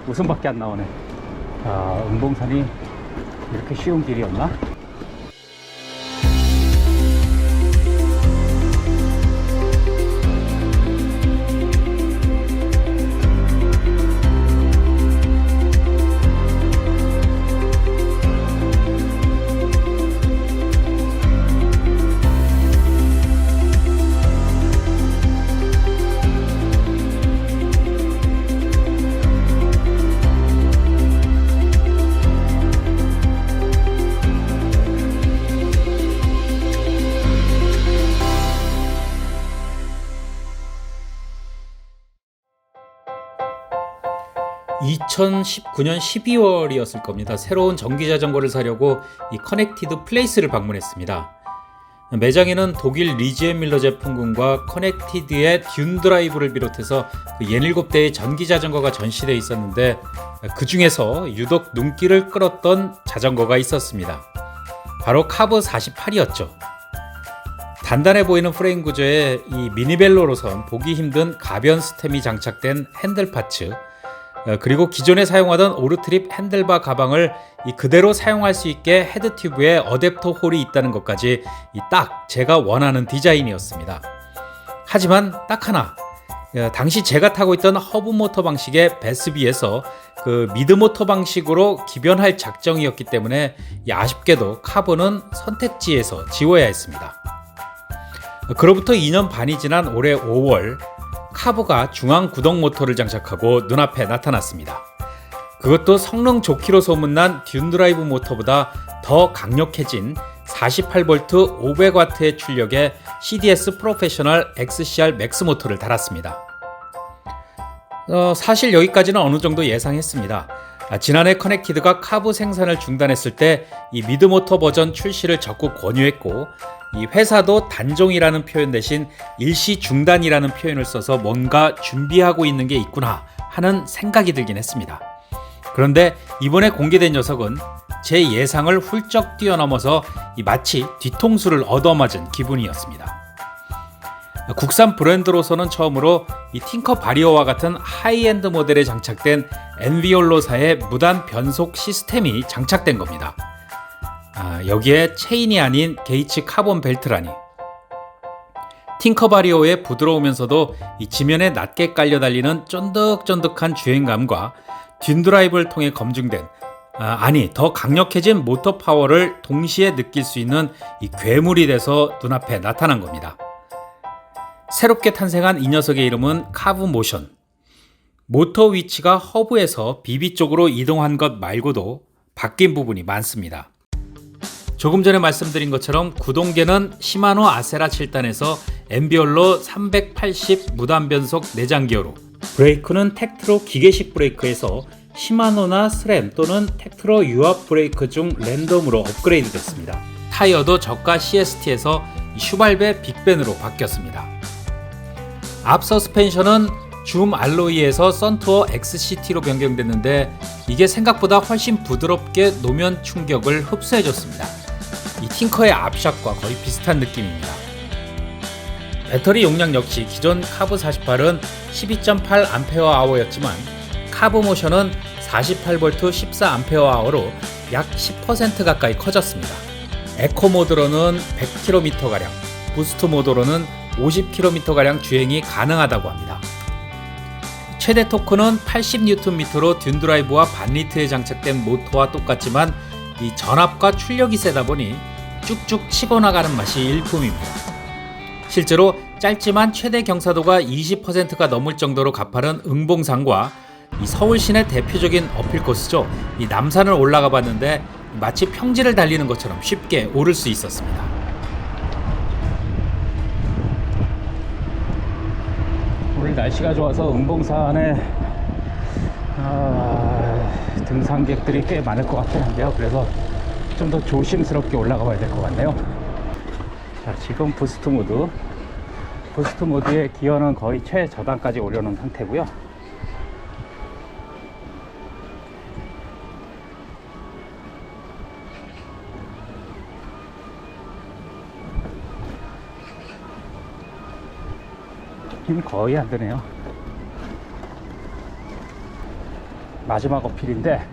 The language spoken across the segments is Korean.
웃음밖에 안 나오네. 아, 은봉산이 이렇게 쉬운 길이었나? 2019년 12월이었을 겁니다. 새로운 전기 자전거를 사려고 이 커넥티드 플레이스를 방문했습니다. 매장에는 독일 리지엔 밀러 제품군과 커넥티드의 듄 드라이브를 비롯해서 그 17대의 전기 자전거가 전시되어 있었는데, 그 중에서 유독 눈길을 끌었던 자전거가 있었습니다. 바로 카브 48이었죠. 단단해 보이는 프레임 구조에 이 미니벨로로선 보기 힘든 가변 스템이 장착된 핸들 파츠, 그리고 기존에 사용하던 오르트립 핸들바 가방을 그대로 사용할 수 있게 헤드 튜브에 어댑터 홀이 있다는 것까지 딱 제가 원하는 디자인이었습니다. 하지만 딱 하나, 당시 제가 타고 있던 허브 모터 방식의 베스비에서 그 미드 모터 방식으로 기변할 작정이었기 때문에 아쉽게도 카브는 선택지에서 지워야 했습니다. 그로부터 2년 반이 지난 올해 5월, 카브가 중앙 구동 모터를 장착하고 눈앞에 나타났습니다. 그것도 성능 좋기로 소문난 듄 드라이브 모터보다 더 강력해진 48V 500W의 출력의 CDS 프로페셔널 XCR 맥스 모터를 달았습니다. 사실 여기까지는 어느 정도 예상했습니다. 지난해 커넥티드가 카브 생산을 중단했을 때 이 미드모터 버전 출시를 적극 권유했고, 이 회사도 단종이라는 표현 대신 일시 중단이라는 표현을 써서 뭔가 준비하고 있는 게 있구나 하는 생각이 들긴 했습니다. 그런데 이번에 공개된 녀석은 제 예상을 훌쩍 뛰어넘어서 마치 뒤통수를 얻어맞은 기분이었습니다. 국산 브랜드로서는 처음으로 이 틴커 바리오와 같은 하이엔드 모델에 장착된 엔비올로사의 무단 변속 시스템이 장착된 겁니다. 여기에 체인이 아닌 게이츠 카본 벨트라니. 틴커 바리오의 부드러우면서도 이 지면에 낮게 깔려 달리는 쫀득쫀득한 주행감과 듄 드라이브를 통해 검증된, 더 강력해진 모터 파워를 동시에 느낄 수 있는 이 괴물이 돼서 눈앞에 나타난 겁니다. 새롭게 탄생한 이 녀석의 이름은 카브 모션. 모터 위치가 허브에서 비비 쪽으로 이동한 것 말고도 바뀐 부분이 많습니다. 조금 전에 말씀드린 것처럼 구동계는 시마노 아세라 7단에서 엔비올로 380 무단 변속 내장 기어로, 브레이크는 텍트로 기계식 브레이크에서 시마노나 스램 또는 텍트로 유압 브레이크 중 랜덤으로 업그레이드 됐습니다. 타이어도 저가 CST에서 슈발베 빅벤으로 바뀌었습니다. 앞 서스펜션은 줌 알로이에서 썬투어 XCT로 변경됐는데, 이게 생각보다 훨씬 부드럽게 노면 충격을 흡수해줬습니다. 이 틴커의 앞샷과 거의 비슷한 느낌입니다. 배터리 용량 역시 기존 카브 48은 12.8Ah 였지만 카브 모션은 48V 14Ah 약 10% 가까이 커졌습니다. 에코 모드로는 100km가량, 부스트 모드로는 50km가량 주행이 가능하다고 합니다. 최대 토크는 80Nm로 듄 드라이브와 반리트에 장착된 모터와 똑같지만 이 전압과 출력이 세다 보니 쭉쭉 치고 나가는 맛이 일품입니다. 실제로 짧지만 최대 경사도가 20%가 넘을 정도로 가파른 응봉산과 이 서울 시내 대표적인 어필 코스죠. 이 남산을 올라가 봤는데 마치 평지를 달리는 것처럼 쉽게 오를 수 있었습니다. 오늘 날씨가 좋아서 응봉산에 등산객들이 꽤 많을 것 같긴 한데요. 그래서 좀 더 조심스럽게 올라가 봐야 될 것 같네요. 자, 지금 부스트 모드의 기어는 거의 최저단까지 올려놓은 상태고요. 힘이 거의 안 드네요. 마지막 어필인데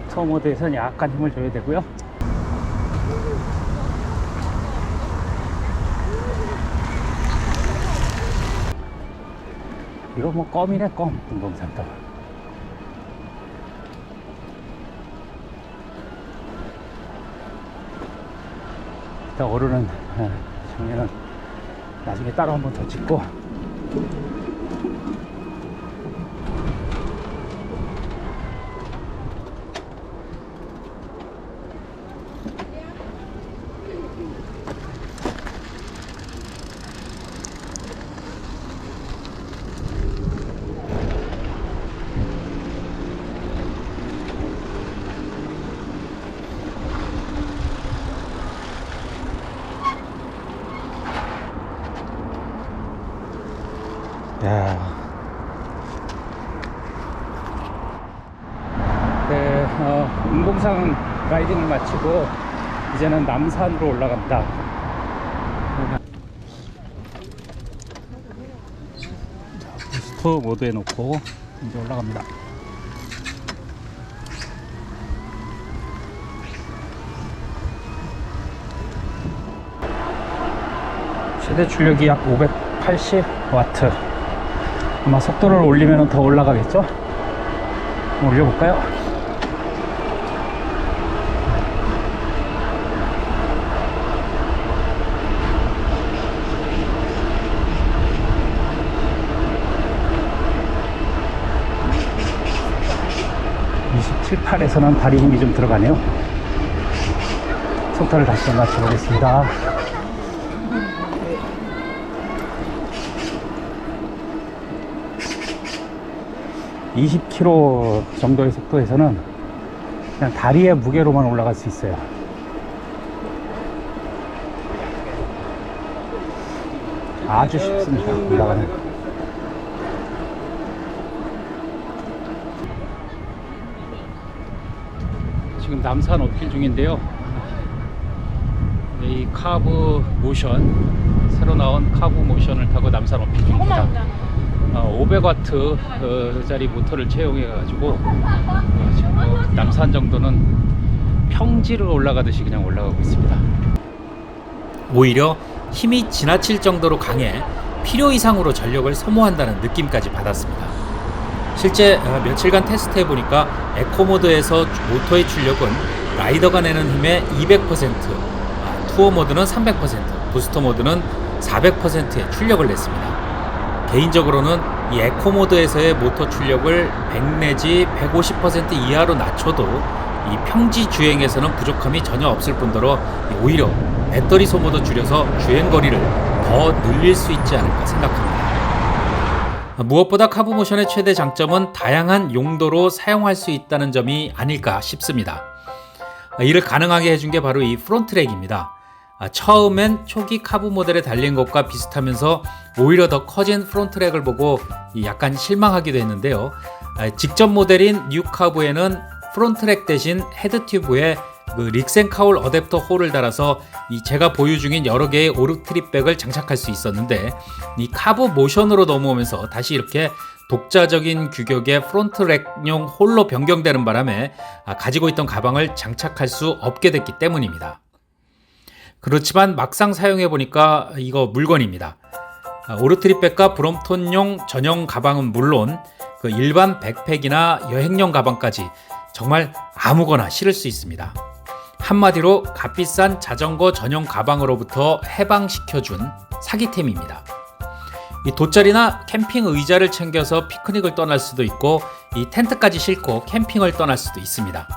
투어 모드에서는 약간 힘을 줘야 되고요. 이거 뭐 껌이네, 껌. 등봉산도 일단 오르는 장면은 나중에 따로 한번 더 찍고, 네, 운봉산 라이딩을 마치고 이제는 남산으로 올라갑니다. 부스트 모드에 놓고 이제 올라갑니다. 최대 출력이 약 580W. 아마 속도를 올리면 더 올라가겠죠? 올려볼까요? (27, 8에서는) 다리 힘이 좀 들어가네요. 속도를 다시 맞춰보겠습니다. 20km 정도의 속도에서는 그냥 다리의 무게로만 올라갈 수 있어요. 아주 쉽습니다, 올라가는. 지금 남산 어필 중인데요. 이 카브 모션, 새로 나온 카브 모션을 타고 남산 어필 중입니다. 500W 짜리 모터를 채용해 가지고 지금 남산 정도는 평지를 올라가듯이 그냥 올라가고 있습니다. 오히려 힘이 지나칠 정도로 강해 필요 이상으로 전력을 소모한다는 느낌까지 받았습니다. 실제 며칠간 테스트해 보니까 에코 모드에서 모터의 출력은 라이더가 내는 힘의 200%, 투어 모드는 300%, 부스터 모드는 400%의 출력을 냈습니다. 개인적으로는 이 에코 모드에서의 모터 출력을 100 내지 150% 이하로 낮춰도 이 평지 주행에서는 부족함이 전혀 없을 뿐더러 오히려 배터리 소모도 줄여서 주행 거리를 더 늘릴 수 있지 않을까 생각합니다. 무엇보다 카브모션의 최대 장점은 다양한 용도로 사용할 수 있다는 점이 아닐까 싶습니다. 이를 가능하게 해준 게 바로 이 프론트랙입니다. 처음엔 초기 카브 모델에 달린 것과 비슷하면서 오히려 더 커진 프론트랙을 보고 약간 실망하기도 했는데요. 직전 모델인 뉴 카브에는 프론트랙 대신 헤드 튜브에 릭센카울 어댑터 홀을 달아서 제가 보유 중인 여러 개의 오르트립백을 장착할 수 있었는데, 이 카브 모션으로 넘어오면서 다시 이렇게 독자적인 규격의 프론트랙용 홀로 변경되는 바람에 가지고 있던 가방을 장착할 수 없게 됐기 때문입니다. 그렇지만 막상 사용해보니까 이거 물건입니다. 오르트립백과 브롬톤용 전용 가방은 물론 일반 백팩이나 여행용 가방까지 정말 아무거나 실을 수 있습니다. 한마디로 값비싼 자전거 전용 가방으로부터 해방시켜준 사기템입니다. 이 돗자리나 캠핑 의자를 챙겨서 피크닉을 떠날 수도 있고, 이 텐트까지 싣고 캠핑을 떠날 수도 있습니다.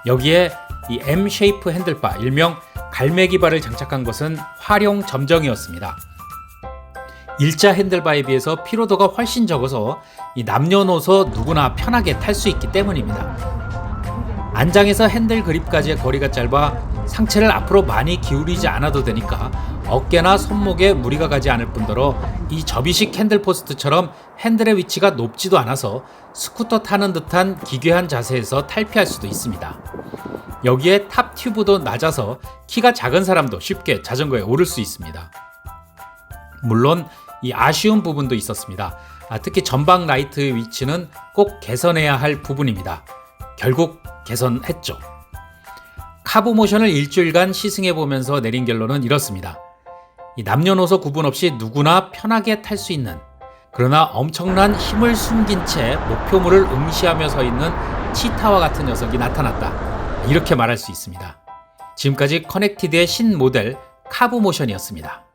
여기에 이 M 쉐이프 핸들바, 일명 갈매기바를 장착한 것은 활용 점정이었습니다. 일자 핸들바에 비해서 피로도가 훨씬 적어서 이 남녀노소 누구나 편하게 탈 수 있기 때문입니다. 안장에서 핸들 그립까지의 거리가 짧아 상체를 앞으로 많이 기울이지 않아도 되니까 어깨나 손목에 무리가 가지 않을 뿐더러 이 접이식 핸들 포스트처럼 핸들의 위치가 높지도 않아서 스쿠터 타는 듯한 기괴한 자세에서 탈피할 수도 있습니다. 여기에 탑 튜브도 낮아서 키가 작은 사람도 쉽게 자전거에 오를 수 있습니다. 물론 이 아쉬운 부분도 있었습니다. 특히 전방 라이트의 위치는 꼭 개선해야 할 부분입니다. 결국 개선했죠. 카브모션을 일주일간 시승해보면서 내린 결론은 이렇습니다. 이 남녀노소 구분 없이 누구나 편하게 탈 수 있는, 그러나 엄청난 힘을 숨긴 채 목표물을 응시하며 서 있는 치타와 같은 녀석이 나타났다. 이렇게 말할 수 있습니다. 지금까지 커넥티드의 신모델 카브모션이었습니다.